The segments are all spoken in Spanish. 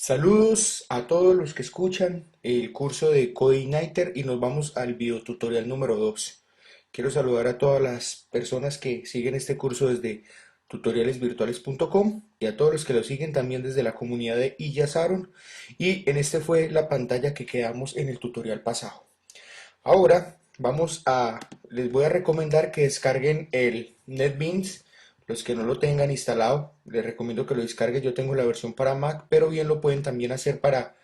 Saludos a todos los que escuchan el curso de Codeigniter y nos vamos al videotutorial número 2. Quiero saludar a todas las personas que siguen este curso desde tutorialesvirtuales.com y a todos los que lo siguen también desde la comunidad de Iyasaron, y en este fue la pantalla que quedamos en el tutorial pasado. Ahora les voy a recomendar que descarguen el NetBeans. Los que no lo tengan instalado, les recomiendo que lo descarguen. Yo tengo la versión para Mac, pero bien lo pueden también hacer para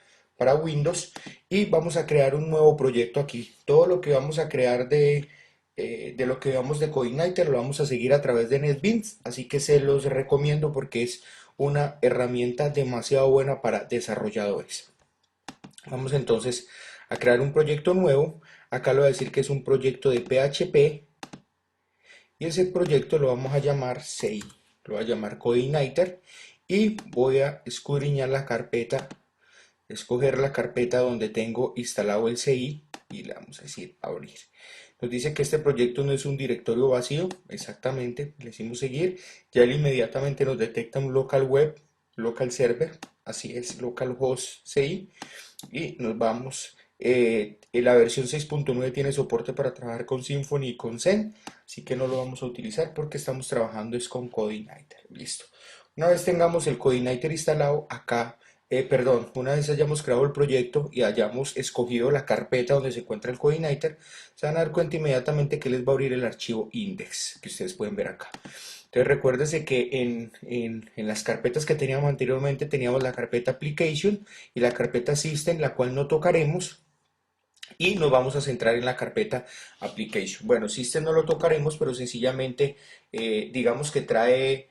Windows. Y vamos a crear un nuevo proyecto aquí. Todo lo que vamos a crear de lo que veamos de Codeigniter lo vamos a seguir a través de NetBeans. Así que se los recomiendo porque es una herramienta demasiado buena para desarrolladores. Vamos entonces a crear un proyecto nuevo. Acá le voy a decir que es un proyecto de PHP y ese proyecto lo vamos a llamar CI. Lo voy a llamar Codeigniter y voy a escudriñar la carpeta, escoger la carpeta donde tengo instalado el CI y le vamos a decir abrir. Nos dice que este proyecto no es un directorio vacío, exactamente, le decimos seguir, ya él inmediatamente nos detecta un local web, local server, así es, localhost CI, y nos vamos. La versión 6.9 tiene soporte para trabajar con Symfony y con Zen, así que no lo vamos a utilizar porque estamos trabajando es con Codeigniter. Listo. Una vez tengamos el Codeigniter instalado acá, una vez hayamos creado el proyecto y hayamos escogido la carpeta donde se encuentra el Codeigniter, se van a dar cuenta inmediatamente que les va a abrir el archivo index que ustedes pueden ver acá. Entonces recuérdese que en las carpetas que teníamos anteriormente teníamos la carpeta Application y la carpeta System, la cual no tocaremos, y nos vamos a centrar en la carpeta Application. Bueno, System no lo tocaremos, pero sencillamente digamos que trae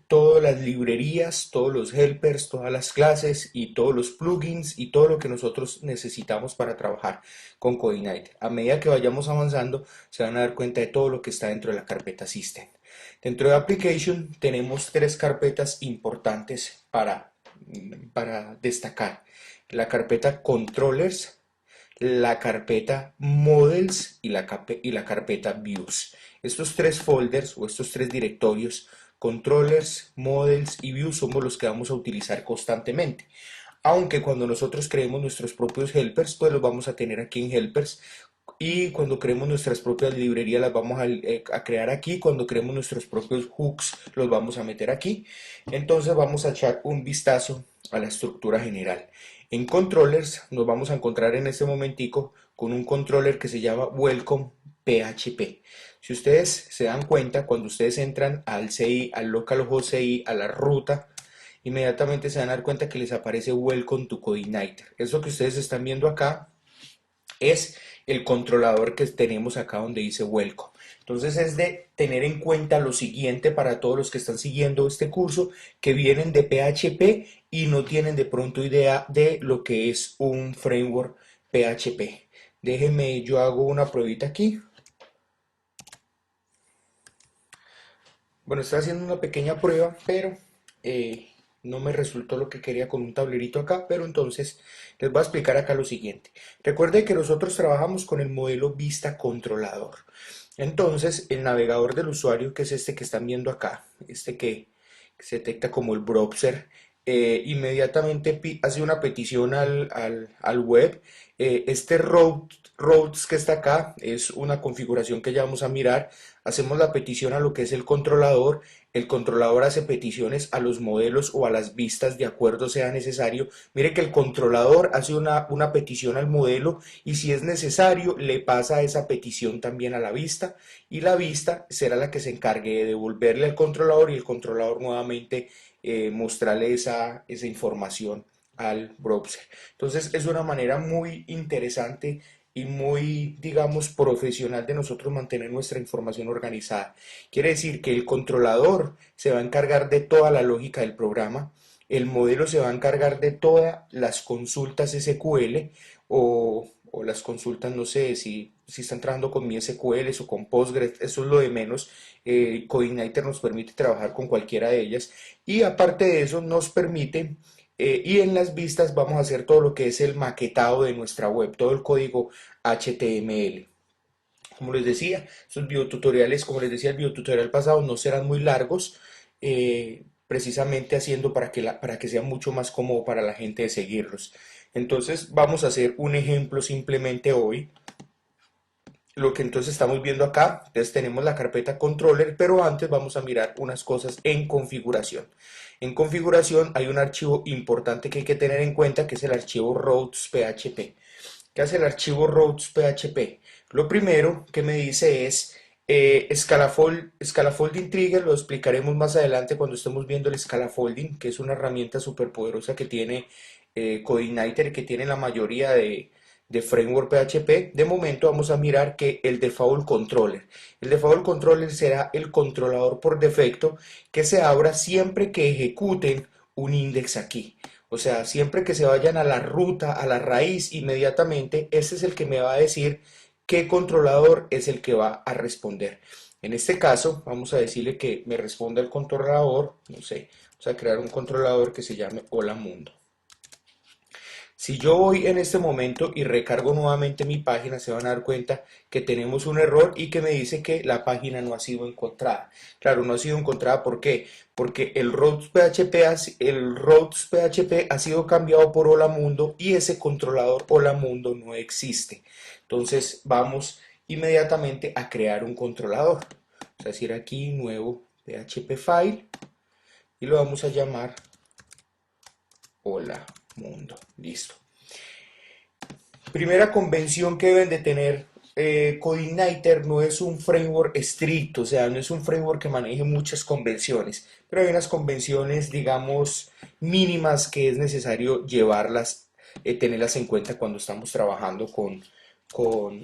todas las librerías, todos los helpers, todas las clases y todos los plugins y todo lo que nosotros necesitamos para trabajar con Codeigniter. A medida que vayamos avanzando, se van a dar cuenta de todo lo que está dentro de la carpeta System. Dentro de Application tenemos tres carpetas importantes para destacar. La carpeta Controllers, la carpeta Models y la carpeta Views. Estos tres folders o estos tres directorios, Controllers, Models y Views, somos los que vamos a utilizar constantemente. Aunque cuando nosotros creemos nuestros propios helpers, pues los vamos a tener aquí en Helpers. Y cuando creemos nuestras propias librerías las vamos a crear aquí. Cuando creemos nuestros propios hooks los vamos a meter aquí. Entonces vamos a echar un vistazo a la estructura general. En controllers nos vamos a encontrar en este momentico con un controller que se llama Welcome PHP. Si ustedes se dan cuenta, cuando ustedes entran al CI, al localhost CI, a la ruta, inmediatamente se van a dar cuenta que les aparece Welcome to Codeigniter. Eso que ustedes están viendo acá es el controlador que tenemos acá donde dice Welcome. Entonces es de tener en cuenta lo siguiente para todos los que están siguiendo este curso, que vienen de PHP y no tienen de pronto idea de lo que es un framework PHP. Déjenme, yo hago una pruebita aquí. Bueno, estoy haciendo una pequeña prueba, pero no me resultó lo que quería con un tablerito acá, pero entonces les voy a explicar acá lo siguiente. Recuerden que nosotros trabajamos con el modelo Vista Controlador. Entonces, el navegador del usuario, que es este que están viendo acá, este que se detecta como el browser, inmediatamente hace una petición al web. Este routes que está acá es una configuración que ya vamos a mirar. Hacemos la petición a lo que es el controlador hace peticiones a los modelos o a las vistas de acuerdo sea necesario. Mire que el controlador hace una petición al modelo y si es necesario le pasa esa petición también a la vista y la vista será la que se encargue de devolverle al controlador y el controlador nuevamente mostrarle esa información al browser. Entonces es una manera muy interesante y muy, digamos, profesional de nosotros mantener nuestra información organizada. Quiere decir que el controlador se va a encargar de toda la lógica del programa, el modelo se va a encargar de todas las consultas SQL o las consultas, no sé, si están trabajando con MySQL o con Postgres, eso es lo de menos. Codeigniter nos permite trabajar con cualquiera de ellas y aparte de eso nos permite y en las vistas vamos a hacer todo lo que es el maquetado de nuestra web, todo el código HTML. Como les decía, estos videotutoriales, como les decía el videotutorial pasado, no serán muy largos. precisamente haciendo para que sea mucho más cómodo para la gente de seguirlos. Entonces vamos a hacer un ejemplo simplemente hoy. Lo que entonces estamos viendo acá, entonces tenemos la carpeta controller, pero antes vamos a mirar unas cosas en configuración. En configuración hay un archivo importante que hay que tener en cuenta, que es el archivo routes.php. ¿Qué hace el archivo routes.php? Lo primero que me dice es scalafolding trigger. Lo explicaremos más adelante cuando estemos viendo el scalafolding, que es una herramienta súper poderosa que tiene CodeIgniter, que tiene la mayoría de framework PHP. De momento vamos a mirar que el default controller. El default controller será el controlador por defecto que se abra siempre que ejecuten un index aquí. O sea, siempre que se vayan a la ruta, a la raíz, inmediatamente, ese es el que me va a decir qué controlador es el que va a responder. En este caso, vamos a decirle que me responda el controlador, no sé, vamos a crear un controlador que se llame Hola Mundo. Si yo voy en este momento y recargo nuevamente mi página, se van a dar cuenta que tenemos un error y que me dice que la página no ha sido encontrada. Claro, no ha sido encontrada, ¿por qué? Porque el routes PHP ha sido cambiado por Hola Mundo y ese controlador Hola Mundo no existe. Entonces vamos inmediatamente a crear un controlador. Vamos a decir aquí nuevo PHP file y lo vamos a llamar Hola Mundo. Listo. Primera convención que deben de tener, CodeIgniter no es un framework estricto, o sea, no es un framework que maneje muchas convenciones, pero hay unas convenciones, digamos, mínimas que es necesario llevarlas, tenerlas en cuenta cuando estamos trabajando con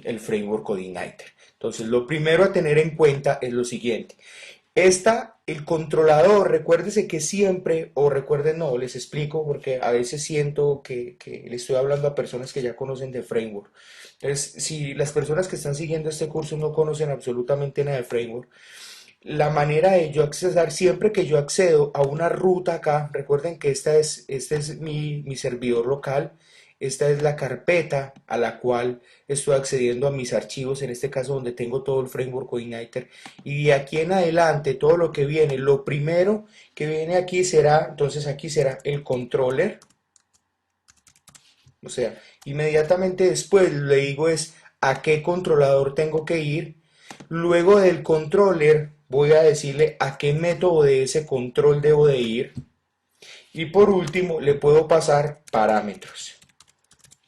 el framework CodeIgniter. Entonces, lo primero a tener en cuenta es lo siguiente. El controlador, recuérdese que siempre, o recuerden, no, les explico porque a veces siento que le estoy hablando a personas que ya conocen de framework. Entonces, si las personas que están siguiendo este curso no conocen absolutamente nada de framework, la manera de yo accesar, siempre que yo accedo a una ruta acá, recuerden que este es mi servidor local, esta es la carpeta a la cual estoy accediendo a mis archivos, en este caso donde tengo todo el framework CodeIgniter, y de aquí en adelante todo lo que viene, lo primero que viene aquí será, entonces aquí será el controller, o sea, inmediatamente después le digo es a qué controlador tengo que ir. Luego del controller voy a decirle a qué método de ese control debo de ir. Y por último le puedo pasar parámetros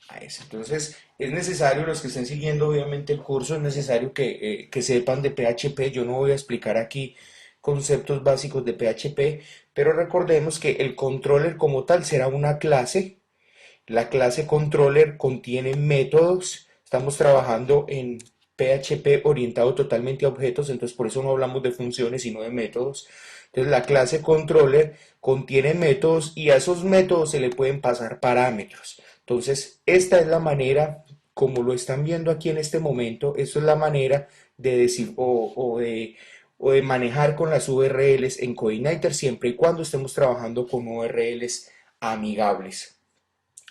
a ese. Entonces es necesario, los que estén siguiendo obviamente el curso, es necesario que sepan de PHP. Yo no voy a explicar aquí conceptos básicos de PHP, pero recordemos que el controller como tal será una clase. La clase controller contiene métodos. Estamos trabajando en PHP orientado totalmente a objetos, entonces por eso no hablamos de funciones sino de métodos. Entonces la clase controller contiene métodos y a esos métodos se le pueden pasar parámetros. Entonces esta es la manera, como lo están viendo aquí en este momento, esto es la manera de decir o de manejar con las URLs en CodeIgniter siempre y cuando estemos trabajando con URLs amigables.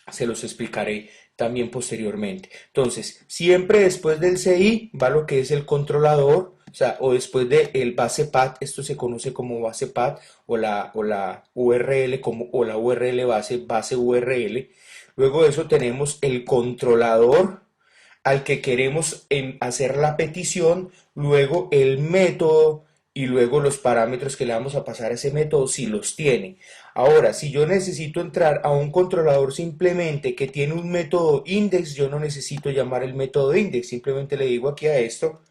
Se los explicaré también posteriormente. Entonces, siempre después del CI va lo que es el controlador, o sea, o después del base path, esto se conoce como base path o la URL como, o la URL base URL. Luego de eso tenemos el controlador al que queremos hacer la petición, luego el método y luego los parámetros que le vamos a pasar a ese método si los tiene. Ahora, si yo necesito entrar a un controlador simplemente que tiene un método index, yo no necesito llamar el método index, simplemente le digo aquí a esto,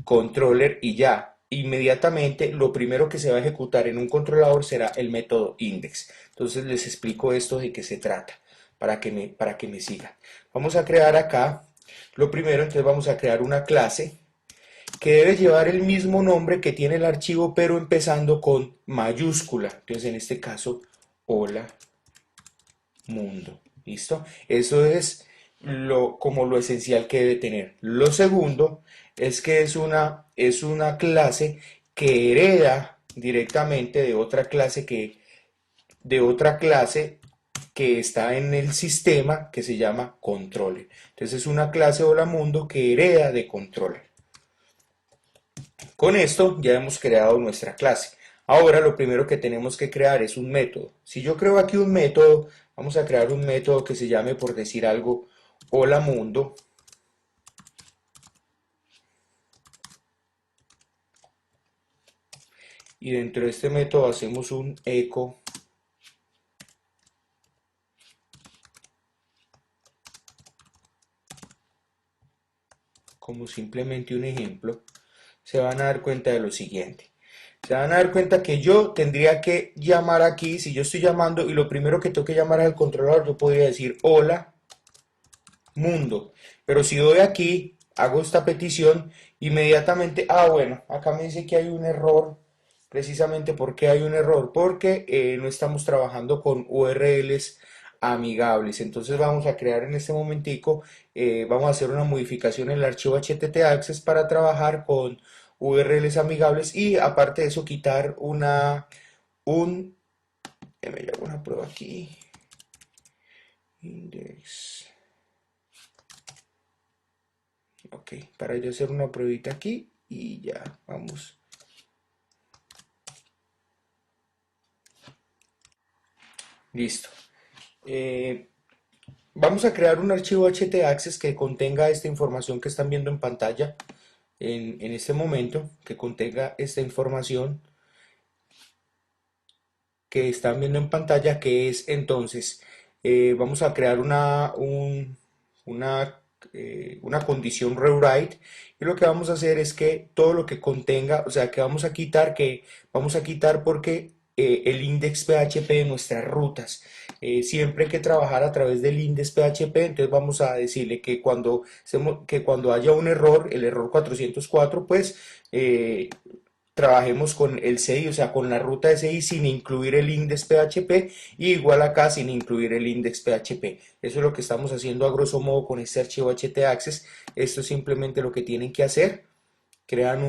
controller y ya. Inmediatamente lo primero que se va a ejecutar en un controlador será el método index. Entonces les explico esto de qué se trata para que me sigan. Vamos a crear acá, lo primero entonces vamos a crear una clase que debe llevar el mismo nombre que tiene el archivo, pero empezando con mayúscula. Entonces, en este caso, hola mundo. ¿Listo? Eso es como lo esencial que debe tener. Lo segundo es que es una clase que hereda directamente de otra clase que está en el sistema que se llama controller. Entonces es una clase hola mundo que hereda de controller. Con esto ya hemos creado nuestra clase. Ahora lo primero que tenemos que crear es un método. Si yo creo aquí un método, vamos a crear un método que se llame, por decir algo, hola mundo. Y dentro de este método hacemos un eco como simplemente un ejemplo. Se van a dar cuenta de lo siguiente. Se van a dar cuenta que yo tendría que llamar aquí, si yo estoy llamando y lo primero que tengo que llamar al controlador, yo podría decir hola mundo. Pero si doy aquí, hago esta petición, inmediatamente, bueno, acá me dice que hay un error. Precisamente porque hay un error, porque no estamos trabajando con URLs amigables. Entonces vamos a crear en este momentico, vamos a hacer una modificación en el archivo htaccess para trabajar con URLs amigables y aparte de eso quitar me llamo una prueba aquí, index, ok, para yo hacer una pruebita aquí y ya, vamos, listo. Eh, Vamos a crear un archivo htaccess que contenga esta información que están viendo en pantalla en este momento, que contenga esta información que están viendo en pantalla, que es entonces, vamos a crear una condición rewrite y lo que vamos a hacer es que todo lo que contenga, o sea, que vamos a quitar porque el index PHP de nuestras rutas. Siempre hay que trabajar a través del index PHP, entonces vamos a decirle que cuando haya un error, el error 404, pues trabajemos con el CI, o sea, con la ruta de CI sin incluir el index PHP y igual acá sin incluir el index PHP. Eso es lo que estamos haciendo a grosso modo con este archivo htaccess. Esto es simplemente lo que tienen que hacer. Crean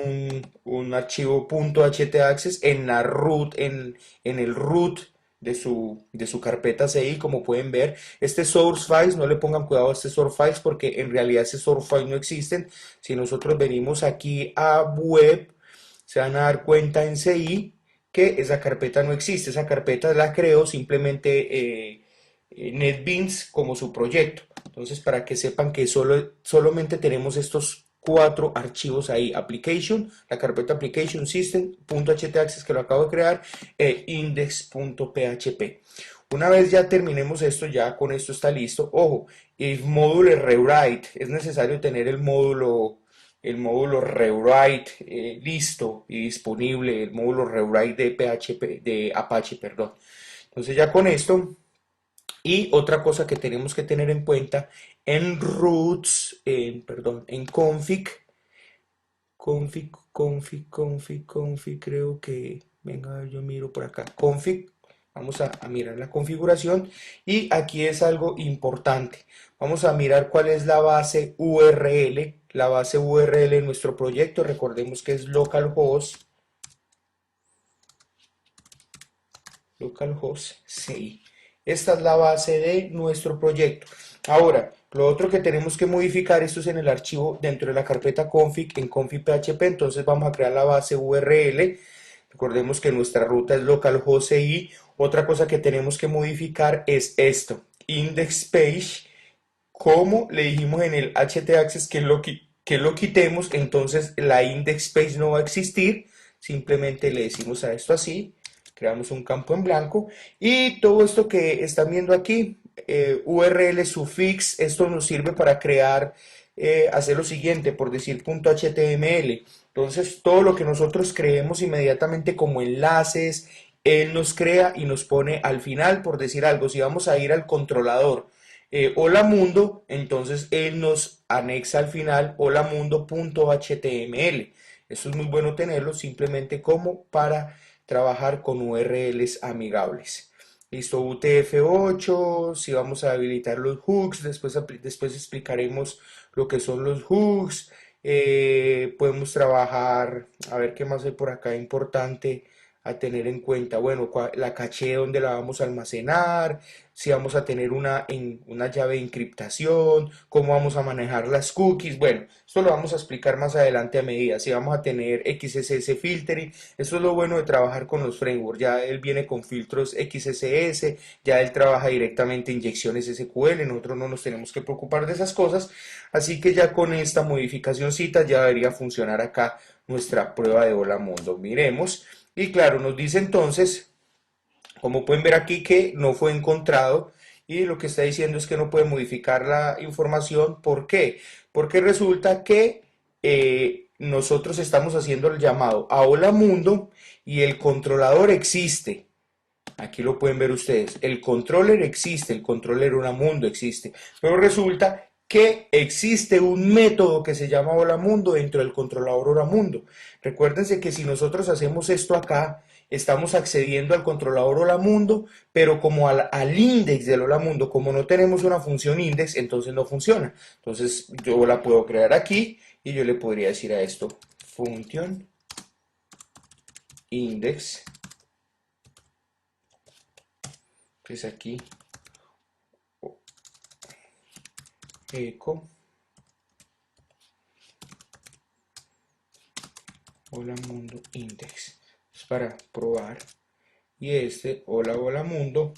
un archivo .htaccess en la root, en el root de su carpeta CI, como pueden ver. Este source files, no le pongan cuidado a este source files porque en realidad ese source files no existen. Si nosotros venimos aquí a web, se van a dar cuenta en CI que esa carpeta no existe. Esa carpeta la creó simplemente NetBeans como su proyecto. Entonces, para que sepan que solamente tenemos estos cuatro archivos ahí: application, la carpeta application system, .htaccess que lo acabo de crear, index.php. Una vez ya terminemos esto, ya con esto está listo. Ojo, if módulo rewrite, es necesario tener el módulo rewrite listo y disponible, el módulo rewrite de PHP, de Apache, perdón. Entonces ya con esto, y otra cosa que tenemos que tener en cuenta, en roots, perdón, en config, creo que, venga, yo miro por acá, config, vamos a mirar la configuración y aquí es algo importante. Vamos a mirar cuál es la base URL, de nuestro proyecto. Recordemos que es localhost 6. Esta es la base de nuestro proyecto. Ahora, lo otro que tenemos que modificar, esto es en el archivo dentro de la carpeta config, en config.php, entonces vamos a crear la base URL. Recordemos que nuestra ruta es localhost 6. Otra cosa que tenemos que modificar es esto, index page, como le dijimos en el htaccess que lo quitemos, entonces la index page no va a existir, simplemente le decimos a esto así, creamos un campo en blanco y todo esto que están viendo aquí, URL suffix, esto nos sirve para crear, hacer lo siguiente, por decir .html. Entonces todo lo que nosotros creemos inmediatamente como enlaces, él nos crea y nos pone al final, por decir algo. Si vamos a ir al controlador, hola mundo, entonces él nos anexa al final hola mundo.html. Eso es muy bueno tenerlo simplemente como para trabajar con URLs amigables. Listo, UTF-8, si vamos a habilitar los hooks, después explicaremos lo que son los hooks. Podemos trabajar, a ver qué más hay por acá importante a tener en cuenta, bueno, la caché donde la vamos a almacenar, si vamos a tener una llave de encriptación, cómo vamos a manejar las cookies. Bueno, esto lo vamos a explicar más adelante a medida, si vamos a tener XSS filtering. Eso es lo bueno de trabajar con los frameworks, ya él viene con filtros XSS, ya él trabaja directamente inyecciones SQL, nosotros no nos tenemos que preocupar de esas cosas, así que ya con esta modificacióncita ya debería funcionar acá nuestra prueba de hola mundo. Miremos, y claro, nos dice entonces, como pueden ver aquí, que no fue encontrado, y lo que está diciendo es que no puede modificar la información. ¿Por qué? Porque resulta que nosotros estamos haciendo el llamado a hola mundo y el controlador existe. Aquí lo pueden ver ustedes. El controller existe, el controller hola mundo existe, pero resulta que existe un método que se llama hola mundo dentro del controlador hola mundo. Recuérdense que si nosotros hacemos esto acá, estamos accediendo al controlador hola mundo, pero como al index del hola mundo, como no tenemos una función index, entonces no funciona. Entonces yo la puedo crear aquí y yo le podría decir a esto function index, que es aquí eco hola mundo index. Es para probar. Y este hola mundo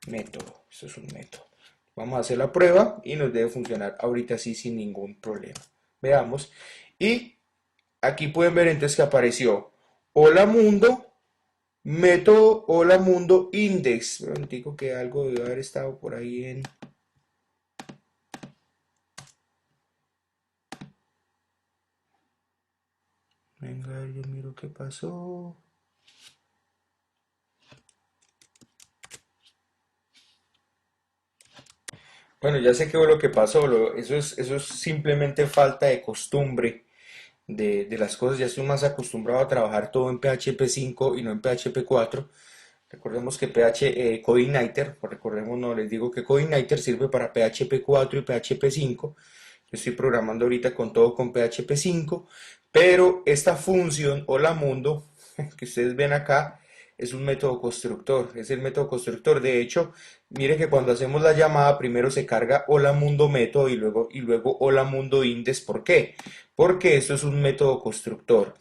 método. Esto es un método. Vamos a hacer la prueba y nos debe funcionar ahorita sí sin ningún problema. Veamos. Y aquí pueden ver entonces que apareció hola mundo método hola mundo index. Un digo que algo debe haber estado por ahí en... Venga, yo miro qué pasó. Bueno, ya sé qué fue lo que pasó. Eso es simplemente falta de costumbre de las cosas. Ya estoy más acostumbrado a trabajar todo en PHP 5 y no en PHP 4. Recordemos que CodeIgniter, pues recordemos, no les digo que CodeIgniter sirve para PHP 4 y PHP 5. Yo estoy programando ahorita con todo con PHP 5, pero esta función hola mundo que ustedes ven acá es un método constructor, es el método constructor. De hecho, mire que cuando hacemos la llamada primero se carga hola mundo método y luego hola mundo index. ¿Por qué? Porque esto es un método constructor.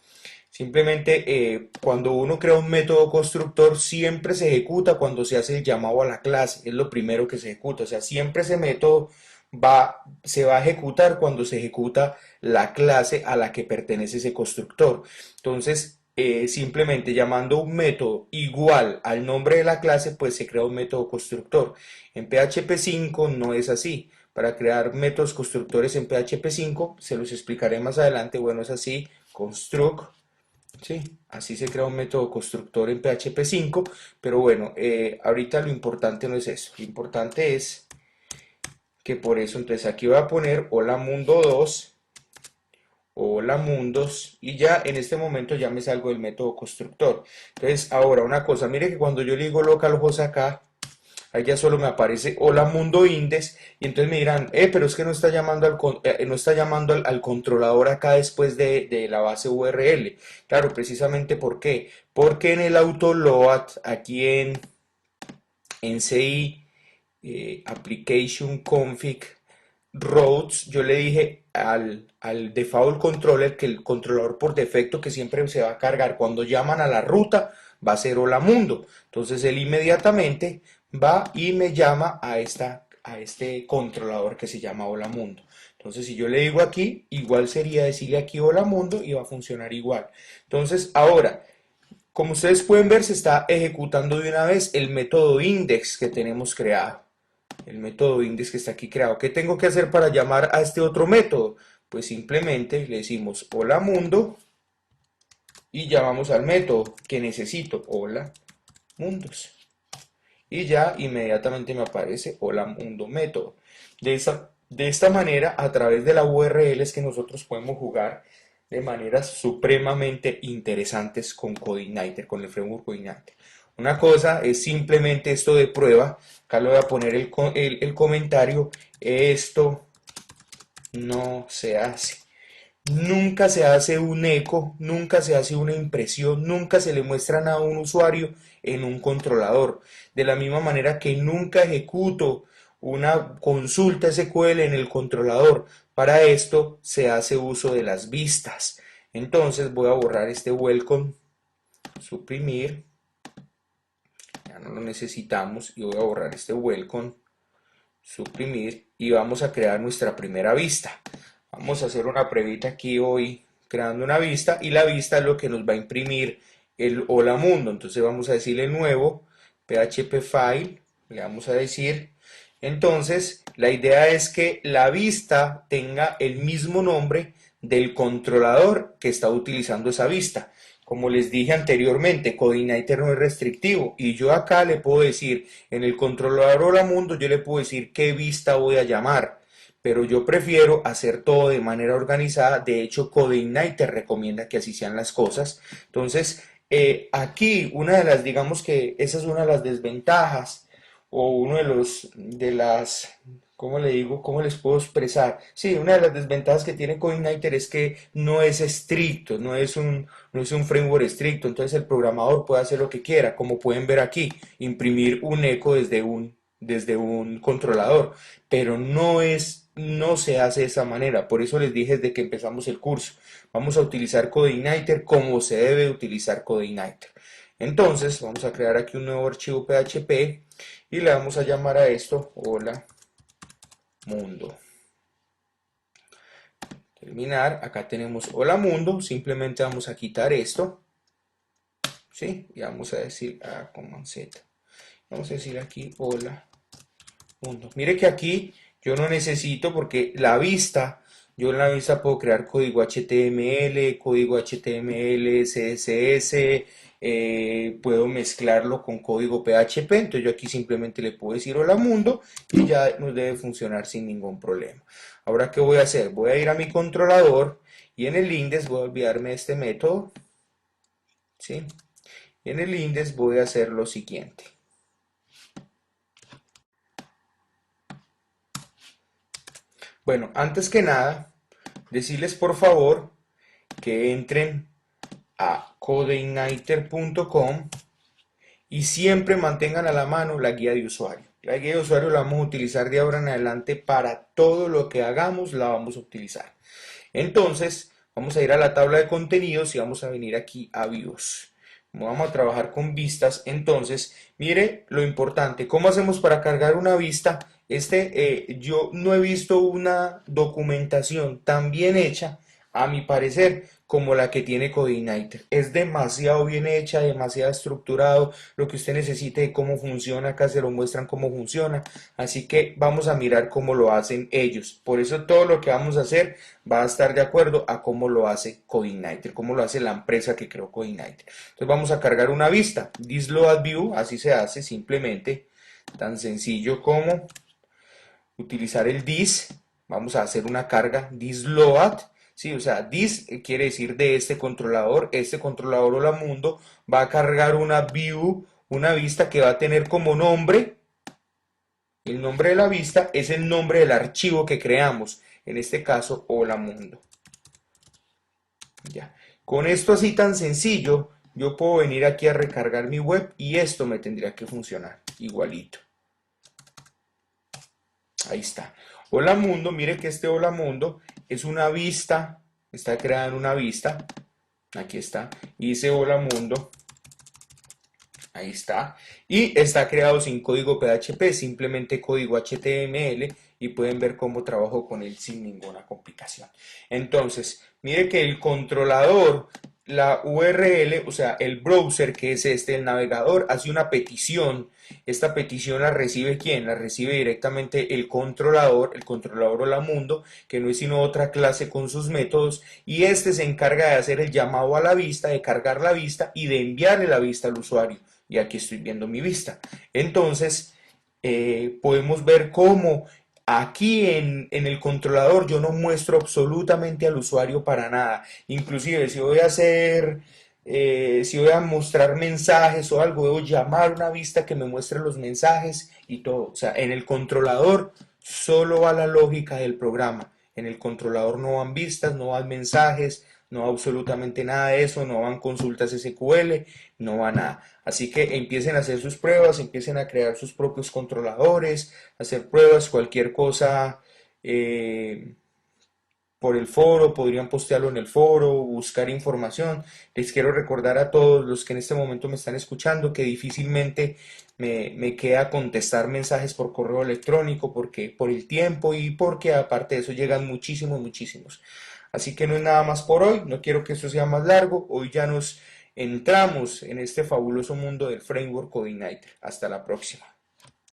Simplemente cuando uno crea un método constructor siempre se ejecuta cuando se hace el llamado a la clase, es lo primero que se ejecuta, o sea, siempre ese método se va a ejecutar cuando se ejecuta la clase a la que pertenece ese constructor. Entonces, simplemente llamando un método igual al nombre de la clase, pues se crea un método constructor. En PHP 5 no es así. Para crear métodos constructores en PHP 5, se los explicaré más adelante, bueno, es así, construct. Sí, así se crea un método constructor en PHP 5, pero bueno, ahorita lo importante no es eso, lo importante es que por eso, entonces aquí voy a poner hola mundo 2, hola mundos, y ya en este momento ya me salgo del método constructor. Entonces, ahora una cosa, mire que cuando yo le digo localhost acá, ahí ya solo me aparece hola mundo index y entonces me dirán, pero es que no está llamando no está llamando al controlador acá después de la base URL. Claro, precisamente ¿por qué? Porque en el autoload, aquí en CI, application config routes, yo le dije al default controller que el controlador por defecto que siempre se va a cargar cuando llaman a la ruta va a ser hola mundo. Entonces él inmediatamente va y me llama a este controlador que se llama hola mundo. Entonces si yo le digo aquí, igual sería decirle aquí hola mundo y va a funcionar igual. Entonces ahora, como ustedes pueden ver, se está ejecutando de una vez el método index que tenemos creado. El método index que está aquí creado. ¿Qué tengo que hacer para llamar a este otro método? Pues simplemente le decimos hola mundo y llamamos al método que necesito, hola mundos. Y ya inmediatamente me aparece hola mundo método. De esta manera, a través de la URL es que nosotros podemos jugar de maneras supremamente interesantes con CodeIgniter, con el framework CodeIgniter. Una cosa es simplemente esto de prueba. Acá le voy a poner el comentario. Esto no se hace. nunca se hace un eco, nunca se hace una impresión, nunca se le muestran a un usuario en un controlador. De la misma manera que nunca ejecuto una consulta SQL en el controlador. Para esto se hace uso de las vistas. Entonces voy a borrar este welcome, suprimir, ya no lo necesitamos, y voy a borrar este welcome, suprimir, y vamos a crear nuestra primera vista. Vamos a hacer una pruebita aquí hoy creando una vista, y la vista es lo que nos va a imprimir el hola mundo. Entonces vamos a decirle nuevo php file, le vamos a decir. Entonces la idea es que la vista tenga el mismo nombre del controlador que está utilizando esa vista. Como les dije anteriormente, CodeIgniter no es restrictivo, y yo acá le puedo decir, en el controlador hola mundo, yo le puedo decir qué vista voy a llamar, pero yo prefiero hacer todo de manera organizada. De hecho, CodeIgniter recomienda que así sean las cosas. Entonces, aquí una de las, digamos que esa es una de las desventajas, o uno de las, ¿cómo le digo? ¿Cómo les puedo expresar? Sí, una de las desventajas que tiene CodeIgniter es que no es estricto, no es un framework estricto. Entonces el programador puede hacer lo que quiera, como pueden ver aquí, imprimir un eco desde un controlador, pero no se hace de esa manera. Por eso les dije desde que empezamos el curso, vamos a utilizar CodeIgniter como se debe utilizar CodeIgniter. Entonces vamos a crear aquí un nuevo archivo PHP y le vamos a llamar a esto hola mundo. Terminar, acá tenemos hola mundo, simplemente vamos a quitar esto, ¿sí? Y vamos a decir Command Z. Vamos a decir aquí hola mundo. Mire que aquí yo no necesito, porque yo en la vista puedo crear código HTML, CSS, puedo mezclarlo con código PHP. Entonces yo aquí simplemente le puedo decir hola mundo y ya nos debe funcionar sin ningún problema. Ahora, ¿qué voy a hacer? Voy a ir a mi controlador y en el index voy a olvidarme de este método, ¿sí? Y en el index voy a hacer lo siguiente. Bueno, antes que nada, decirles por favor que entren a codeigniter.com y siempre mantengan a la mano la guía de usuario. La guía de usuario la vamos a utilizar de ahora en adelante para todo lo que hagamos, la vamos a utilizar. Entonces, vamos a ir a la tabla de contenidos y vamos a venir aquí a views. Como vamos a trabajar con vistas, entonces, mire lo importante, ¿cómo hacemos para cargar una vista? Yo no he visto una documentación tan bien hecha, a mi parecer, como la que tiene CodeIgniter. Es demasiado bien hecha, demasiado estructurado, lo que usted necesite de cómo funciona, acá se lo muestran cómo funciona, así que vamos a mirar cómo lo hacen ellos. Por eso todo lo que vamos a hacer va a estar de acuerdo a cómo lo hace CodeIgniter, cómo lo hace la empresa que creó CodeIgniter. Entonces vamos a cargar una vista, thisLoad view, así se hace simplemente, tan sencillo como utilizar el this. Vamos a hacer una carga thisLoad. Sí, o sea, this quiere decir de este controlador hola mundo va a cargar una view, una vista que va a tener como nombre, el nombre de la vista es el nombre del archivo que creamos, en este caso hola mundo. Ya. Con esto así tan sencillo, yo puedo venir aquí a recargar mi web y esto me tendría que funcionar igualito. Ahí está. Hola mundo, mire que este hola mundo es una vista, está creada en una vista. Aquí está. Y dice hola mundo. Ahí está. Y está creado sin código PHP, simplemente código HTML, y pueden ver cómo trabajo con él sin ninguna complicación. Entonces, mire que el controlador, la URL, o sea, el browser que es el navegador, hace una petición. Esta petición la recibe ¿quién? La recibe directamente el controlador hola mundo, que no es sino otra clase con sus métodos, y este se encarga de hacer el llamado a la vista, de cargar la vista y de enviarle la vista al usuario. Y aquí estoy viendo mi vista. Entonces, podemos ver cómo aquí en el controlador yo no muestro absolutamente al usuario para nada. Inclusive si voy a mostrar mensajes o algo, debo llamar a una vista que me muestre los mensajes y todo. O sea, en el controlador solo va la lógica del programa. En el controlador no van vistas, no van mensajes, no va absolutamente nada de eso, no van consultas SQL, no va nada. Así que empiecen a hacer sus pruebas, empiecen a crear sus propios controladores, hacer pruebas, cualquier cosa por el foro, podrían postearlo en el foro, buscar información. Les quiero recordar a todos los que en este momento me están escuchando que difícilmente me queda contestar mensajes por correo electrónico porque por el tiempo y porque aparte de eso llegan muchísimos, muchísimos. Así que no es nada más por hoy, no quiero que esto sea más largo, hoy ya nos entramos en este fabuloso mundo del framework Codeigniter. Hasta la próxima.